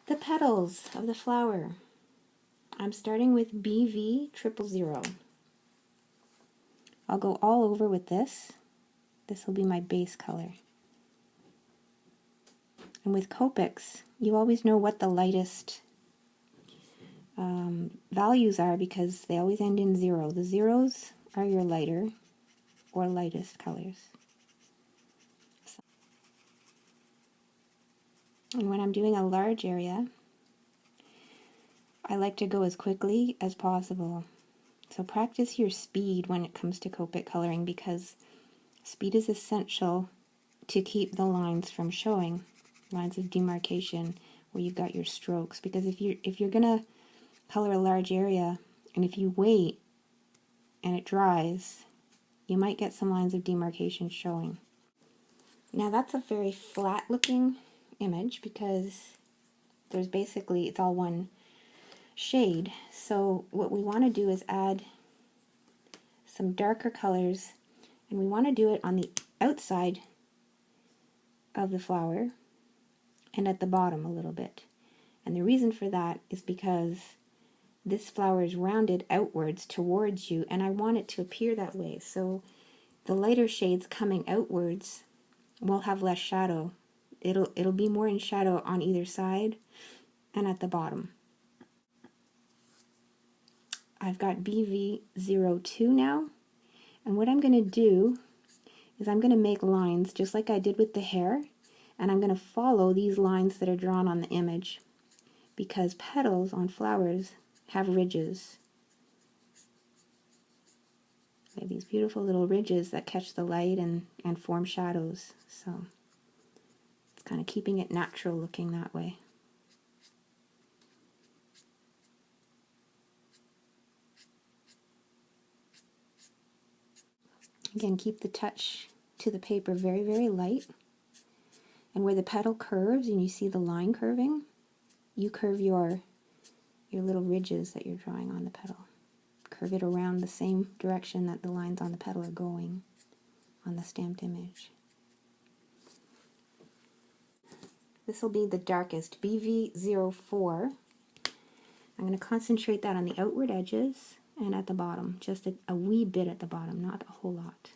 The petals of the flower. I'm starting with BV000. I'll go all over with this. This will be my base color. And with Copics, you always know what the lightest values are because they always end in 0. The zeros are your lighter or lightest colors. And when I'm doing a large area, I like to go as quickly as possible. So practice your speed when it comes to Copic coloring because speed is essential to keep the lines from showing, lines of demarcation where you've got your strokes. Because if you're gonna color a large area and if you wait and it dries, you might get some lines of demarcation showing. Now that's a very flat looking image because there's basically, it's all one shade. So what we want to do is add some darker colors, and we want to do it on the outside of the flower and at the bottom a little bit. And the reason for that is because this flower is rounded outwards towards you, and I want it to appear that way. So the lighter shades coming outwards will have less shadow. It'll be more in shadow on either side and at the bottom. I've got BV02 now, and what I'm going to do is I'm going to make lines just like I did with the hair, and I'm going to follow these lines that are drawn on the image because petals on flowers have ridges. They have these beautiful little ridges that catch the light and form shadows, so it's kind of keeping it natural looking that way. Again, keep the touch to the paper very, very light. And where the petal curves and you see the line curving, you curve your little ridges that you're drawing on the petal. Curve it around the same direction that the lines on the petal are going on the stamped image. This will be the darkest, BV04. I'm going to concentrate that on the outward edges and at the bottom, just a wee bit at the bottom, not a whole lot.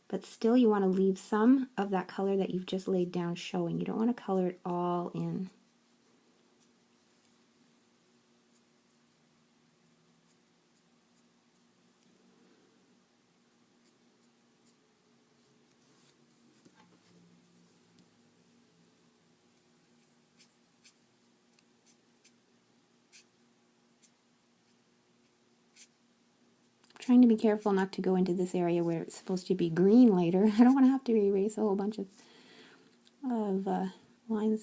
But still you want to leave some of that color that you've just laid down showing. You don't want to color it all in. Trying to be careful not to go into this area where it's supposed to be green later. I don't want to have to erase a whole bunch of lines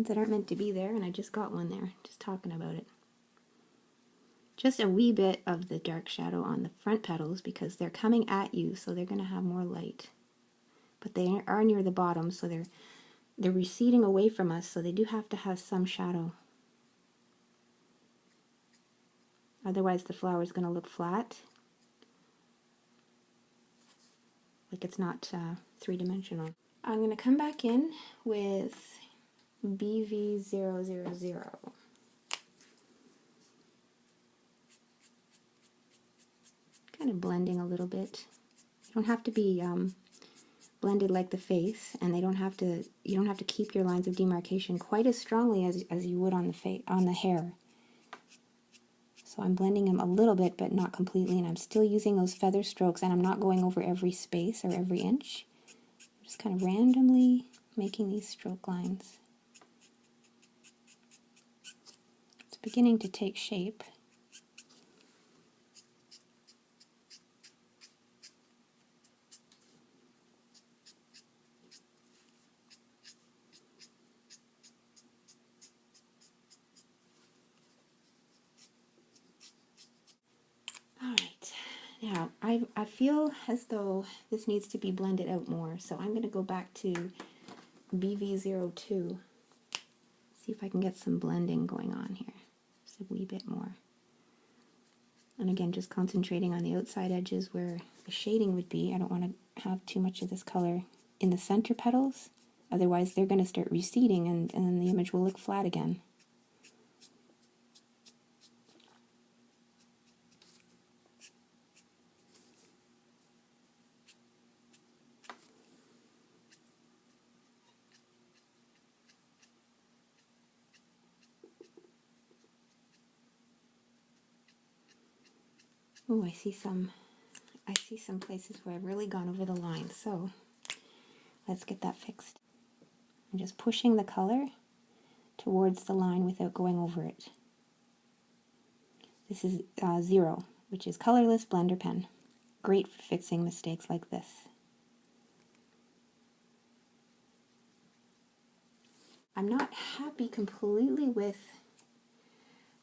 that aren't meant to be there, and I just got one there, just talking about it. Just a wee bit of the dark shadow on the front petals because they're coming at you, so they're going to have more light. But they are near the bottom, so they're receding away from us, so they do have to have some shadow. Otherwise the flower is going to look flat, like it's not three-dimensional. I'm going to come back in with BV000. Kind of blending a little bit. You don't have to be blended like the face, and you don't have to keep your lines of demarcation quite as strongly as you would on the hair. So I'm blending them a little bit, but not completely, and I'm still using those feather strokes, and I'm not going over every space or every inch. I'm just kind of randomly making these stroke lines. It's beginning to take shape. Now, I feel as though this needs to be blended out more, so I'm going to go back to BV02, see if I can get some blending going on here, just a wee bit more. And again, just concentrating on the outside edges where the shading would be. I don't want to have too much of this color in the center petals, Otherwise, they're going to start receding and then the image will look flat again. Oh, I see some places where I've really gone over the line, so let's get that fixed. I'm just pushing the color towards the line without going over it. This is 0, which is colorless blender pen. Great for fixing mistakes like this. I'm not happy completely with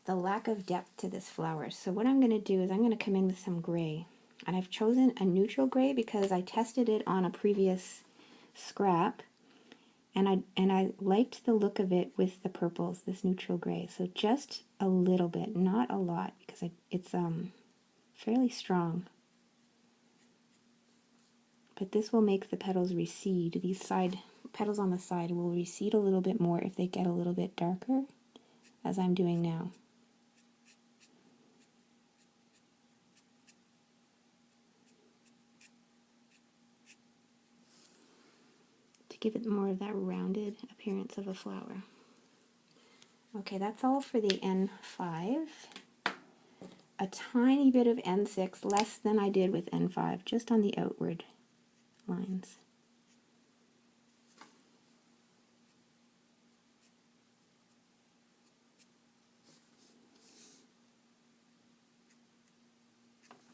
the lack of depth to this flower. So what I'm going to do is I'm going to come in with some gray. And I've chosen a neutral gray because I tested it on a previous scrap. And I liked the look of it with the purples, this neutral gray. So just a little bit, not a lot, because it's fairly strong. But this will make the petals recede. These side petals on the side will recede a little bit more if they get a little bit darker, as I'm doing now. To give it more of that rounded appearance of a flower. Okay, that's all for the N5. A tiny bit of N6, less than I did with N5, just on the outward lines.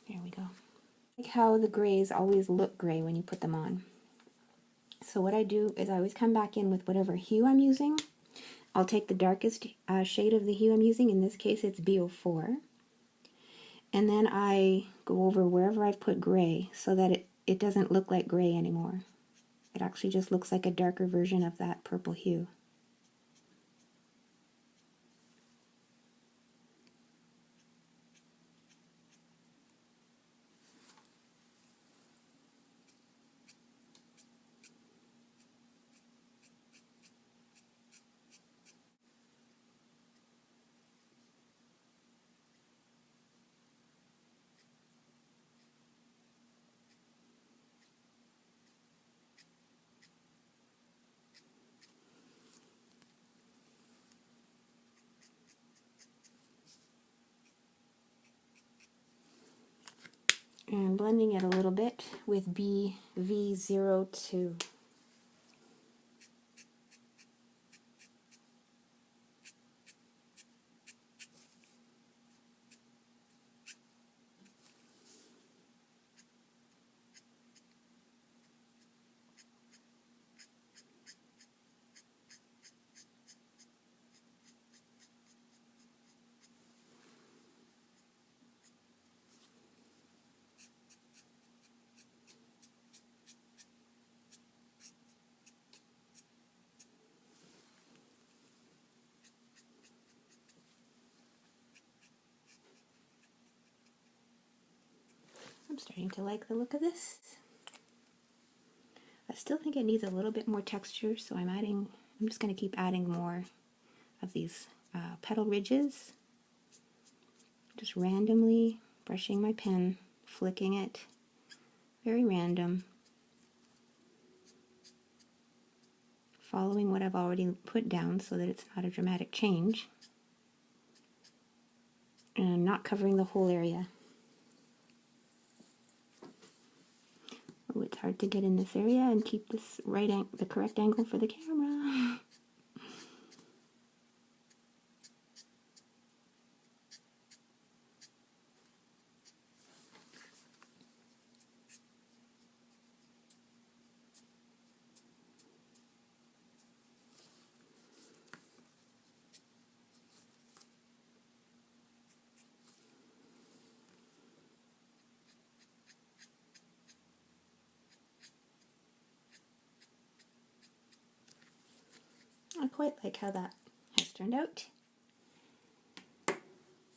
There we go. Like how the grays always look gray when you put them on. So what I do is I always come back in with whatever hue I'm using. I'll take the darkest shade of the hue I'm using. In this case, it's B04. And then I go over wherever I've put gray so that it doesn't look like gray anymore. It actually just looks like a darker version of that purple hue. And blending it a little bit with BV02. I'm starting to like the look of this. I still think it needs a little bit more texture, so I'm just going to keep adding more of these petal ridges. Just randomly brushing my pen, flicking it, very random. Following what I've already put down so that it's not a dramatic change. And I'm not covering the whole area. Oh, it's hard to get in this area and keep this the correct angle for the camera. I quite like how that has turned out.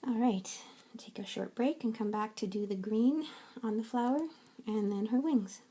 Alright, take a short break and come back to do the green on the flower and then her wings.